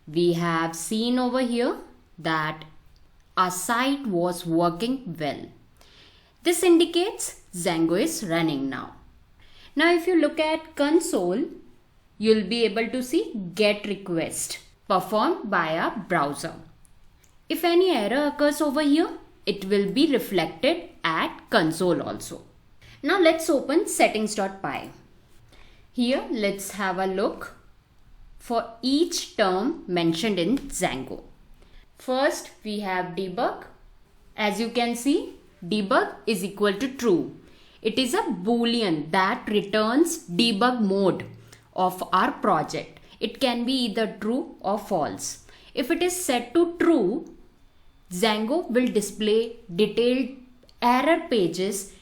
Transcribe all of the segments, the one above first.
we have seen over here that our site was working well. This indicates Django is running now. Now if you look at console, you'll be able to see GET request performed by our browser. If any error occurs over here, it will be reflected at console also. Now let's open settings.py. Here let's have a look for each term mentioned in Django. First we have debug. As you can see, debug is equal to true. It is a boolean that returns debug mode of our project. It can be either true or false. If it is set to true, Django will display detailed error pages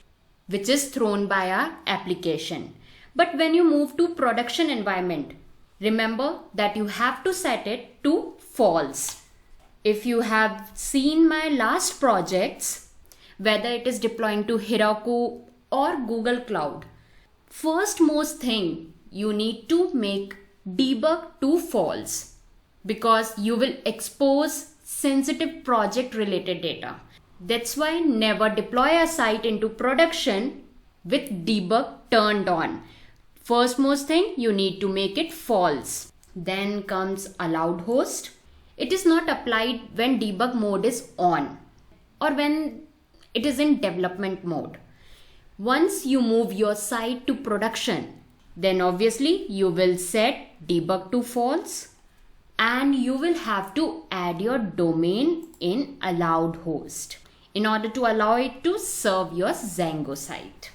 which is thrown by our application. But when you move to production environment, remember that you have to set it to false. If you have seen my last projects, whether it is deploying to Heroku or Google Cloud, first most thing you need to make debug to false, because you will expose sensitive project related data. That's why never deploy a site into production with debug turned on. First most thing, you need to make it false. Then comes allowed host. It is not applied when debug mode is on or when it is in development mode. Once you move your site to production, then obviously you will set debug to false and you will have to add your domain in allowed host in order to allow it to serve your Django site.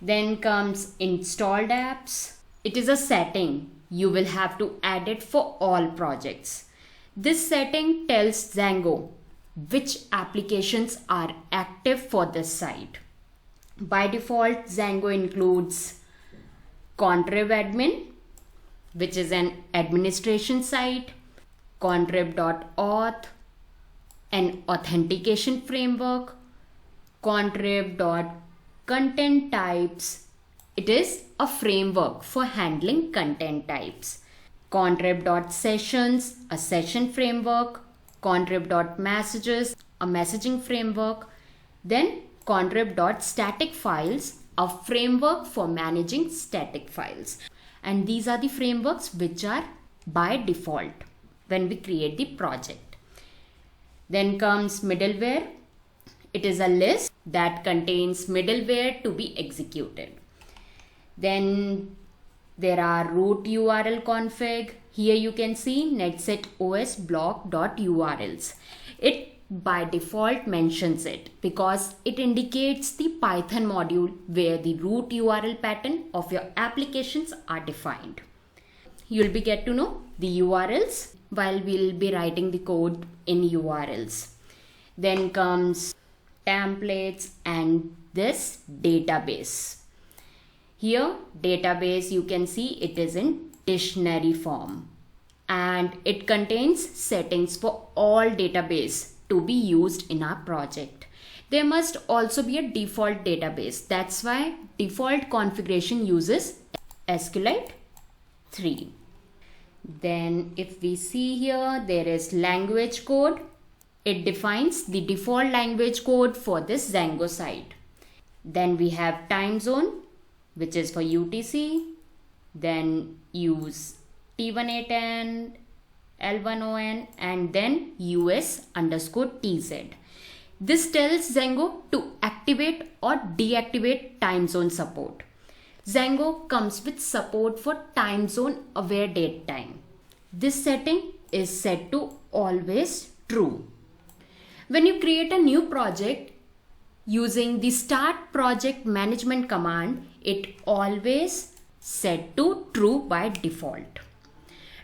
Then comes installed apps. It is a setting. You will have to add it for all projects. This setting tells Django which applications are active for this site. By default, Django includes Contrib admin, which is an administration site, contrib.auth, an authentication framework, contrib.content types. It is a framework for handling content types. Contrib.sessions, a session framework. Contrib.messages, a messaging framework. Then contrib.static files, a framework for managing static files. And these are the frameworks which are by default when we create the project. Then comes middleware. It is a list that contains middleware to be executed. Then there are root URL config. Here you can see netset os block.urls. It by default mentions it because it indicates the Python module where the root URL pattern of your applications are defined. You'll be get to know the URLs while we'll be writing the code in URLs. Then comes templates and this database. Here database, you can see it is in dictionary form and it contains settings for all database to be used in our project. There must also be a default database. That's why default configuration uses SQLite 3. Then if we see here, there is language code. It defines the default language code for this Django site. Then we have time zone, which is for UTC. Then use T18N, L1ON and then US_TZ. This tells Django to activate or deactivate time zone support. Django comes with support for time zone aware date time. This setting is set to always true. When you create a new project using the start project management command, it always set to true by default.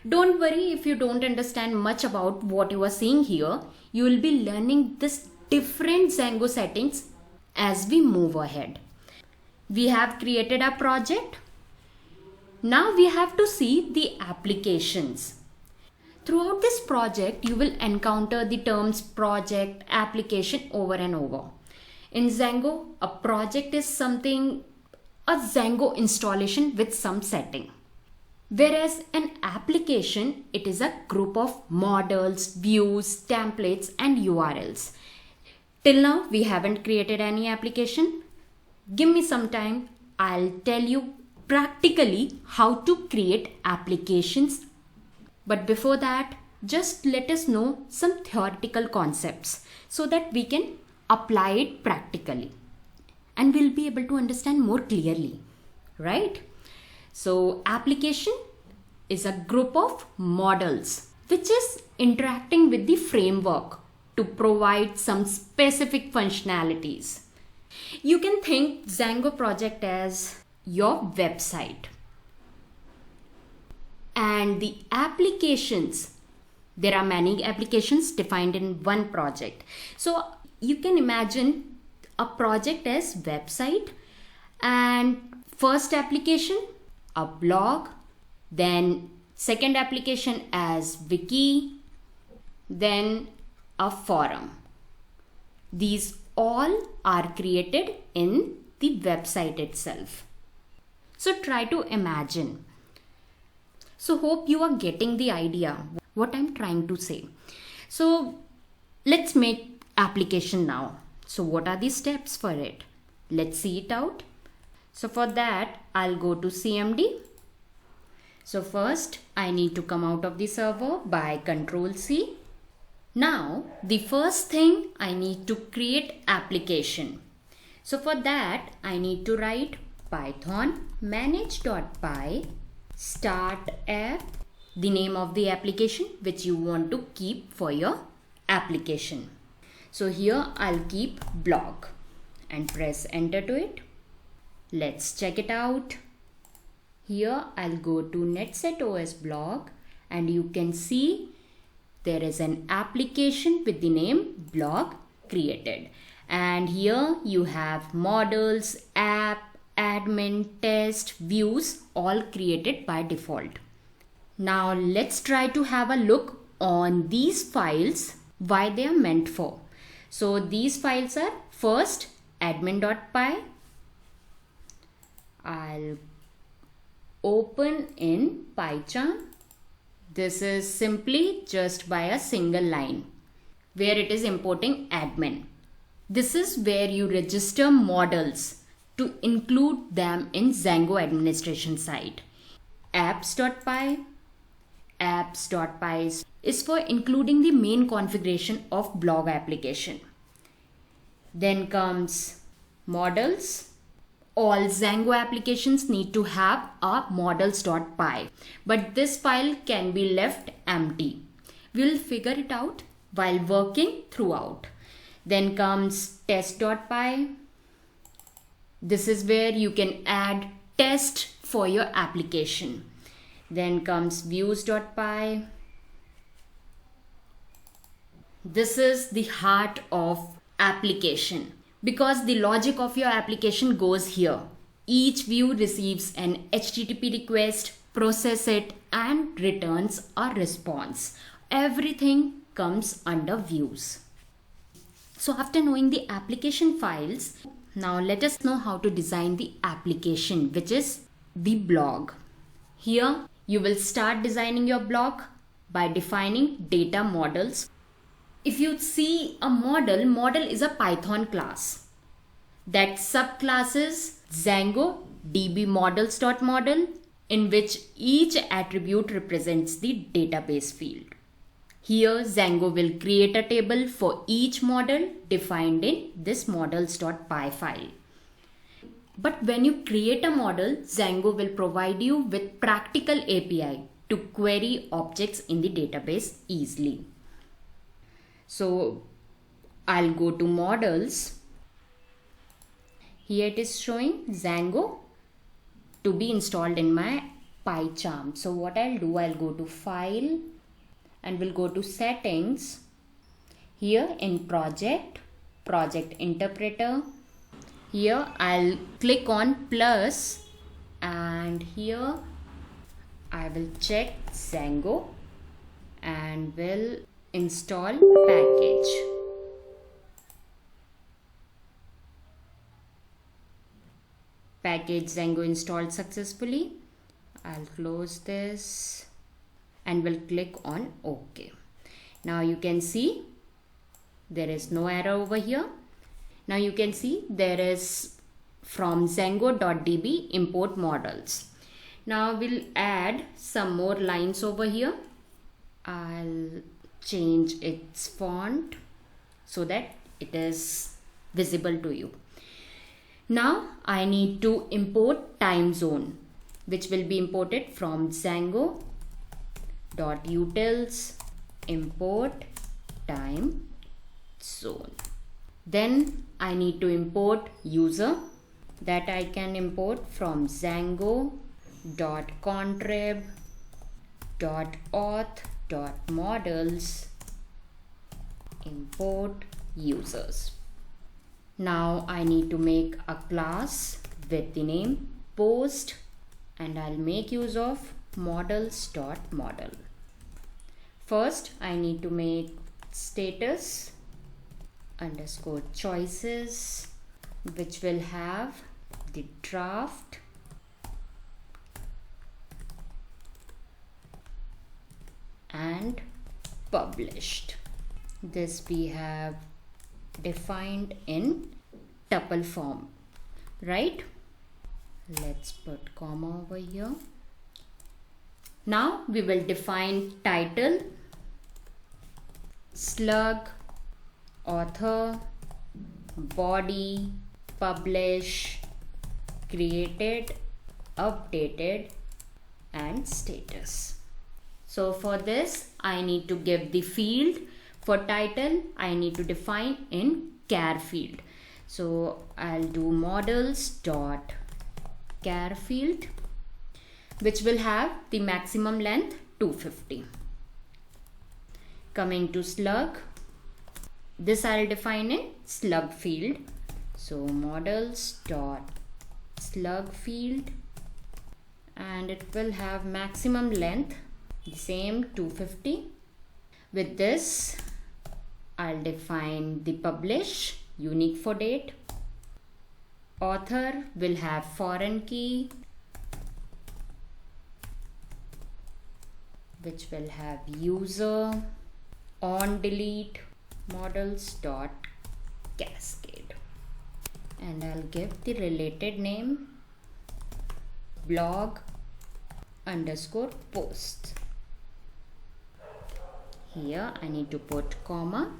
Don't worry if you don't understand much about what you are seeing here. You will be learning this different Django settings as we move ahead. We have created our project. Now we have to see the applications. Throughout this project, you will encounter the terms project, application over and over. In Django, a project is something, a Django installation with some setting. Whereas an application, it is a group of models, views, templates and URLs. Till now we haven't created any application. Give me some time, I'll tell you practically how to create applications. But before that, just let us know some theoretical concepts so that we can apply it practically and we'll be able to understand more clearly, right? So application is a group of models which is interacting with the framework to provide some specific functionalities. You can think Django project as your website. And the applications, there are many applications defined in one project. So you can imagine a project as website, and first application a blog, then second application as wiki, then a forum. These all are created in the website itself. So try to imagine. So hope you are getting the idea what I'm trying to say. So let's make application now. So what are the steps for it? Let's see it out. So for that, I'll go to CMD. So first I need to come out of the server by Control C. Now the first thing, I need to create application. So for that I need to write Python manage.py start app, the name of the application which you want to keep for your application. So here I'll keep blog and press enter to it. Let's check it out. Here I'll go to Netset OS blog and you can see there is an application with the name blog created. And here you have models, app, admin, test, views all created by default. Now let's try to have a look on these files, why they are meant for. So these files are first admin.py. I'll open in PyCharm. This is simply just by a single line where it is importing admin. This is where you register models to include them in Django administration side. Apps.py. Apps.py is for including the main configuration of blog application. Then comes models. All Django applications need to have a models.py, but this file can be left empty. We'll figure it out while working throughout. Then comes test.py. This is where you can add test for your application. Then comes views.py. This is the heart of application because the logic of your application goes here. Each view receives an HTTP request, process it and returns a response. Everything comes under views. So after knowing the application files, now let us know how to design the application, which is the blog. Here you will start designing your blog by defining data models. If you see a model is a Python class. That subclass is Django dbModels.model, in which each attribute represents the database field. Here Django will create a table for each model defined in this models.py file. But when you create a model, Django will provide you with practical API to query objects in the database easily. So I'll go to models. Here it is showing Django to be installed in my PyCharm. So what I'll do, I'll go to file and we'll go to settings. Here in project interpreter. Here I'll click on plus and here I will check Django and will install package. Package Django installed successfully. I'll close this and will click on OK. Now you can see there is no error over here. Now you can see there is from Django.db import models. Now we'll add some more lines over here. I'll change its font so that it is visible to you. Now I need to import time zone, which will be imported from Django.utils import time zone. Then I need to import user, that I can import from Django.contrib.auth.models import users. Now I need to make a class with the name post, and I'll make use of models.model. First I need to make status underscore choices, which will have the draft and published. This we have defined in tuple form, right? Let's put comma over here. Now we will define title, slug, author, body, publish, created, updated, and status. So for this I need to give the field. For title I need to define in char field. So I'll do models.char field, which will have the maximum length 250. Coming to slug, this I'll define in slug field. So models.slug field, and it will have maximum length the same 250. With this I'll define the publish, unique for date. Author will have foreign key, which will have user, on delete, models.cascade, and I'll give the related name blog underscore post. Here I need to put comma.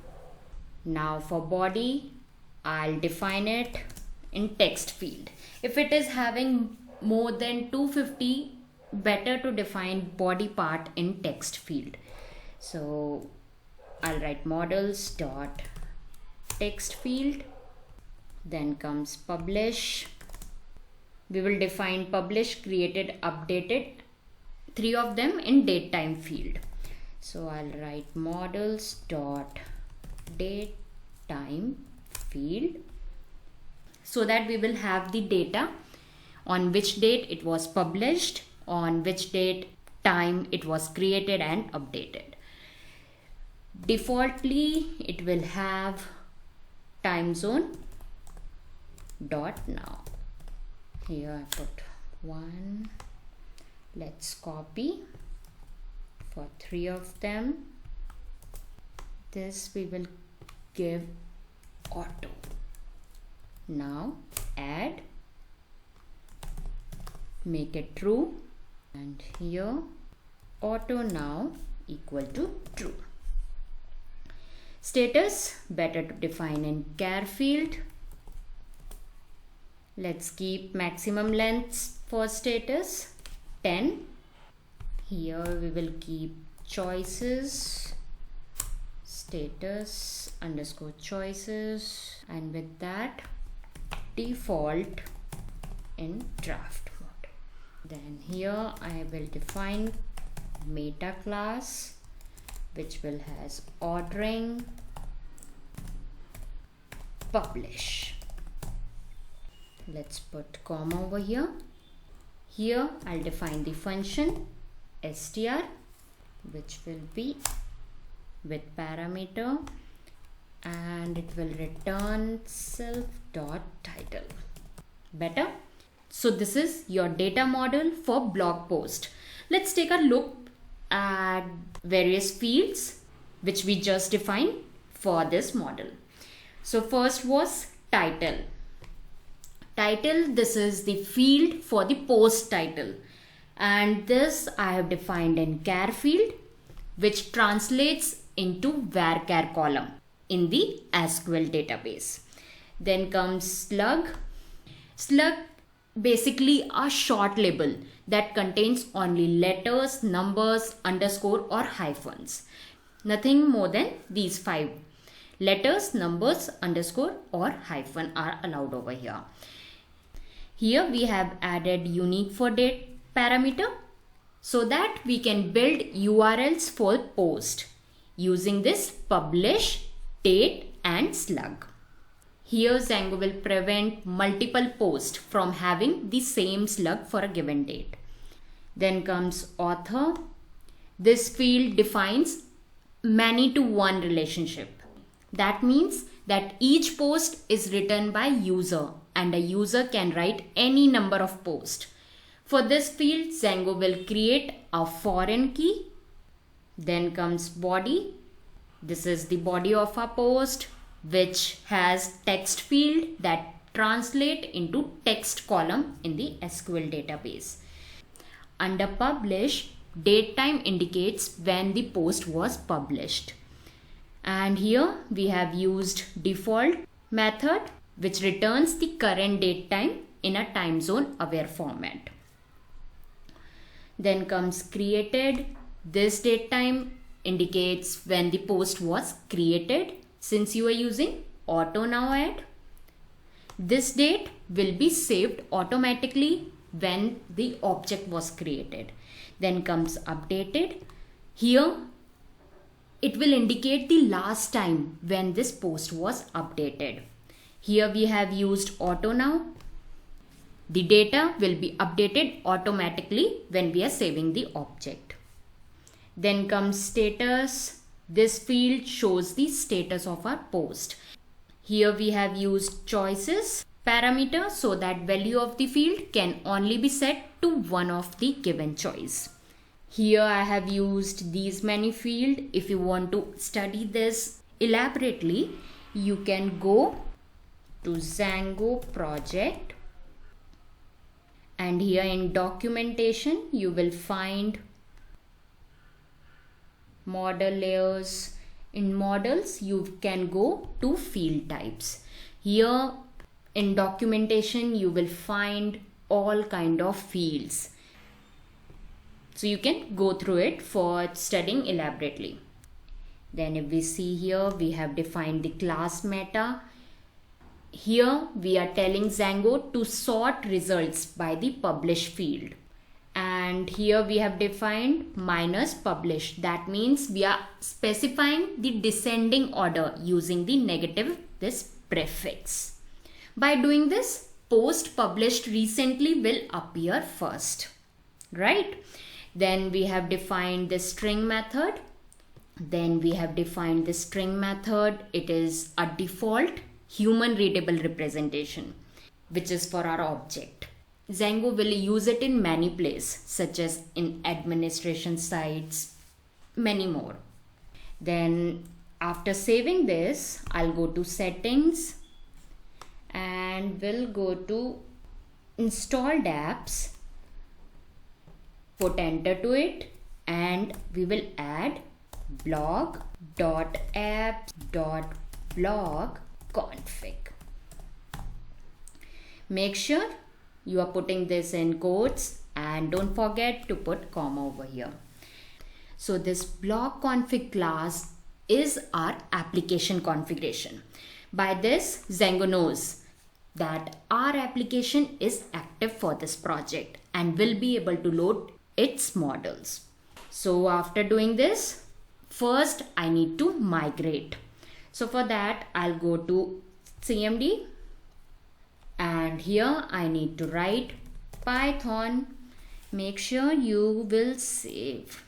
Now for body I'll define it in text field. If it is having more than 250, better to define body part in text field. So I'll write models.text field. Then comes publish. We will define publish, created, updated, 3 of them in date time field. So I'll write models.date time field, so that we will have the data on which date it was published, on which date time it was created and updated. Defaultly it will have time zone dot now. Here I put 1. Let's copy for 3 of them. This we will give auto. Now add, make it true, and here auto now equal to true. Status better to define in char field. Let's keep maximum lengths for status 10. Here we will keep choices, status underscore choices, and with that default in draft mode. Then here I will define meta class, which will has ordering, publish. Let's put comma over here. Here I'll define the function str, which will be with parameter, and it will return self dot title. Better. So this is your data model for blog post. Let's take a look at various fields which we just defined for this model. So first was title. Title, this is the field for the post title, and this I have defined in char field, which translates into varchar column in the SQL database. Then comes slug. Slug, basically a short label that contains only letters, numbers, underscore or hyphens. Nothing more than these 5. Letters, numbers, underscore or hyphen are allowed over here. Here we have added unique for date parameter so that we can build URLs for post using this publish, date and slug. Here Django will prevent multiple posts from having the same slug for a given date. Then comes author. This field defines many to one relationship. That means that each post is written by user and a user can write any number of posts. For this field, Django will create a foreign key. Then comes body. This is the body of our post, which has text field that translate into text column in the SQL database. Under publish, date time indicates when the post was published. And here we have used default method, which returns the current date time in a time zone aware format. Then comes created. This date time indicates when the post was created, since you are using auto now add. This date will be saved automatically when the object was created. Then comes updated. Here it will indicate the last time when this post was updated. Here we have used auto now. The data will be updated automatically when we are saving the object. Then comes status. This field shows the status of our post. Here we have used choices parameter so that value of the field can only be set to one of the given choice. Here I have used these many field. If you want to study this elaborately, you can go to Django project, and here in documentation you will find model layers. In models you can go to field types. Here in documentation you will find all kind of fields, so you can go through it for studying elaborately. Then if we see here, we have defined the class meta. Here we are telling Django to sort results by the publish field. And here we have defined minus publish. That means we are specifying the descending order using the negative, this prefix. By doing this, post published recently will appear first, right? Then we have defined the string method. Then we have defined the string method. It is a default human readable representation, which is for our object. Django will use it in many places, such as in administration sites, many more. Then after saving this, I'll go to settings and we'll go to installed apps, put enter to it, and we will add blog.apps.blog config. Make sure you are putting this in quotes and don't forget to put comma over here. So this blog config class is our application configuration. By this, Django knows that our application is active for this project and will be able to load its models. So after doing this, first I need to migrate. So for that, I'll go to CMD, and here I need to write Python. Make sure you will save.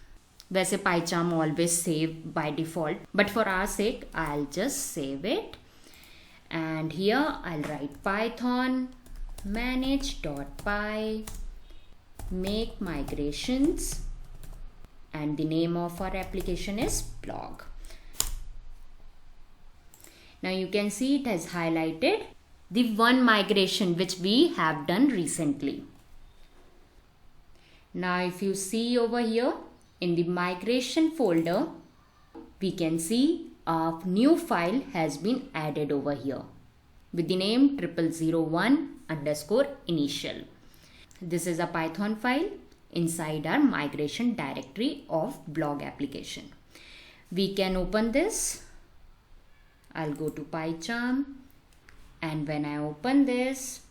वैसे PyCharm always save by default, but for our sake I'll just save it. And here I'll write Python manage.py make migrations, and the name of our application is blog. Now you can see it has highlighted the one migration which we have done recently. Now if you see over here in the migration folder, we can see a new file has been added over here with the name 0001_initial. This is a Python file inside our migration directory of blog application. We can open this. I'll go to PyCharm, and when I open this,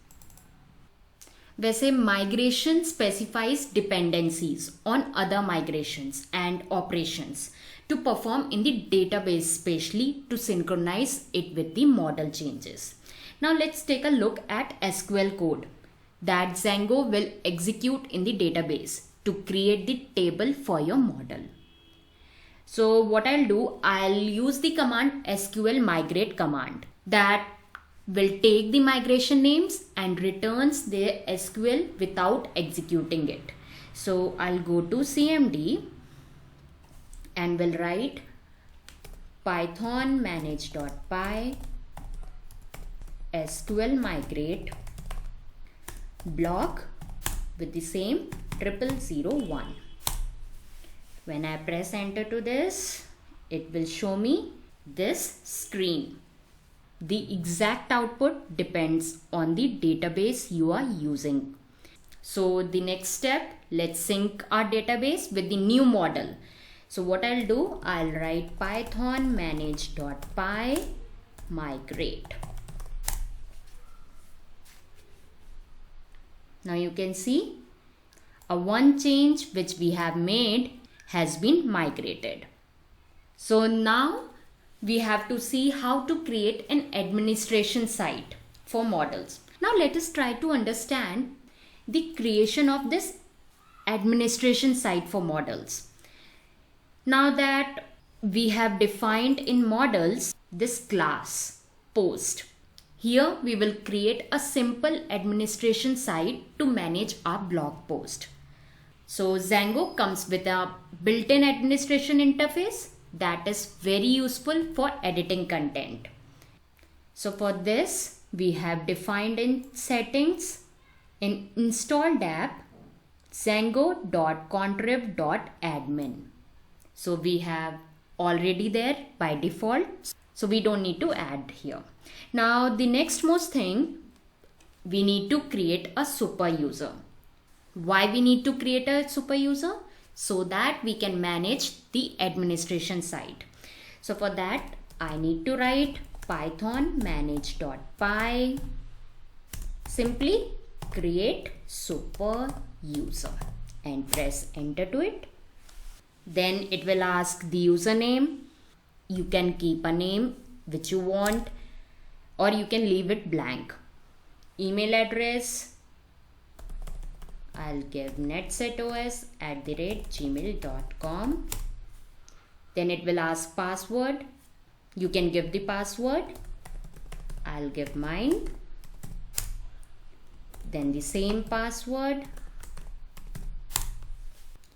वैसे migration specifies dependencies on other migrations and operations to perform in the database, especially to synchronize it with the model changes. Now let's take a look at SQL code that Django will execute in the database to create the table for your model. So what I'll do, I'll use the command SQL migrate command that will take the migration names and returns the SQL without executing it. So I'll go to CMD and will write python manage.py SQL migrate block with the same 0001. When I press enter to this, it will show me this screen. The exact output depends on the database you are using. So the next step, let's sync our database with the new model. So what I'll do, I'll write python manage.py migrate. Now you can see a one change which we have made has been migrated. So now we have to see how to create an administration site for models. Now let us try to understand the creation of this administration site for models. Now that we have defined in models this class post, here we will create a simple administration site to manage our blog post. So Django comes with a built-in administration interface that is very useful for editing content. So for this, we have defined in settings in installed app django.contrib.admin. So we have already there by default, so we don't need to add here. Now the next most thing, we need to create a super user. Why we need to create a super user? So that we can manage the administration site. So for that, I need to write python manage.py simply create super user and press enter to it. Then it will ask the username. You can keep a name which you want, or you can leave it blank. Email address, I'll give netsetos@gmail.com. Then it will ask password. You can give the password. I'll give mine. Then the same password.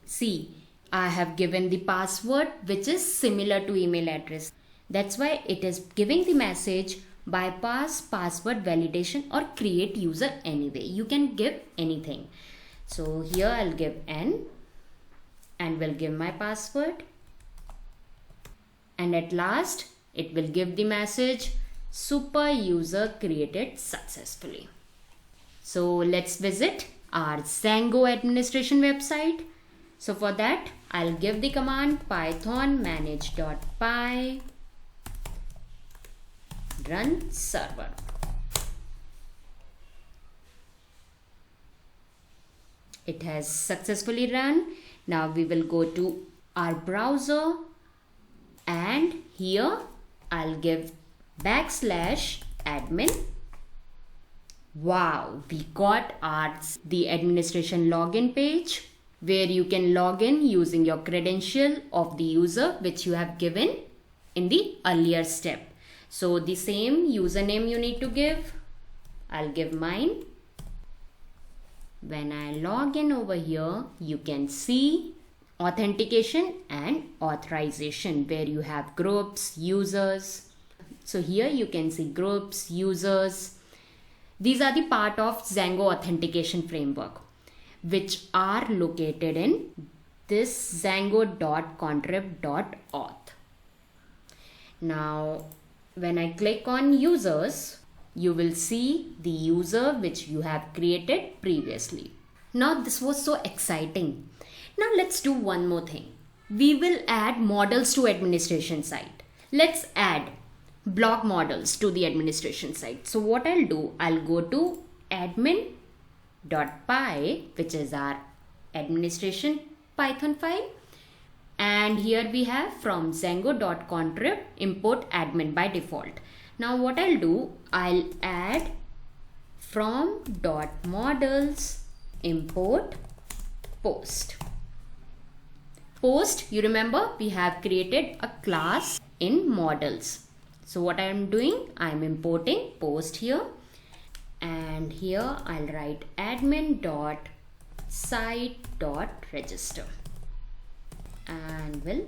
See, I have given the password which is similar to email address. That's why it is giving the message bypass password validation or create user anyway. You can give anything. So here I'll give N and will give my password. And at last it will give the message super user created successfully. So let's visit our Django administration website. So for that, I'll give the command python manage.py run server. It has successfully run. Now we will go to our browser and here I'll give \admin. Wow, we got the administration login page where you can log in using your credential of the user which you have given in the earlier step. So the same username you need to give. I'll give mine. When I log in over here, you can see authentication and authorization where you have groups, users. So here you can see groups, users. These are the part of Django authentication framework, which are located in this django.contrib.auth. Now, when I click on users, you will see the user which you have created previously. Now, this was so exciting. Now, let's do one more thing. We will add models to administration site. Let's add block models to the administration site. So what I'll do, I'll go to admin.py, which is our administration Python file. And here we have from django.contrib import admin by default. Now what I'll do, I'll add from .models import post. Post, you remember we have created a class in models. So what I am doing, I am importing post here, and here I'll write admin.site.register and will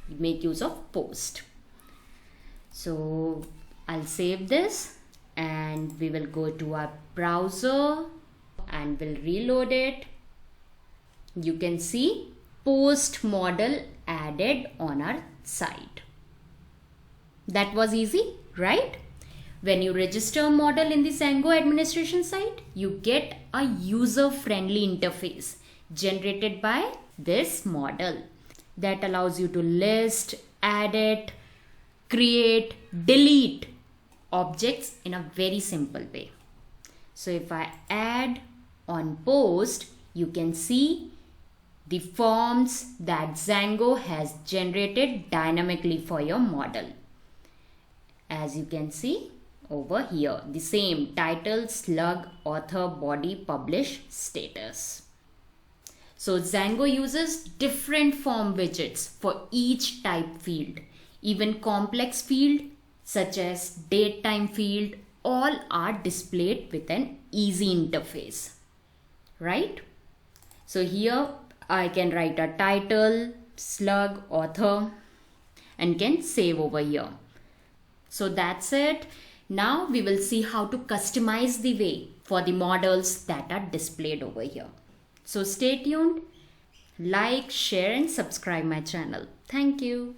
make use of post. So I'll save this and we will go to our browser and we'll reload it. You can see post model added on our site. That was easy, right? When you register a model in the Django administration site, you get a user-friendly interface generated by this model that allows you to list, edit, create, delete objects in a very simple way. So if I add on post, you can see the forms that Django has generated dynamically for your model. As you can see over here, the same title, slug, author, body, publish, status. So Django uses different form widgets for each type field. Even complex field such as date time field, all are displayed with an easy interface, right? So here I can write a title, slug, author, and can save over here. So that's it. Now we will see how to customize the way for the models that are displayed over here. So stay tuned, like, share and subscribe my channel. Thank you.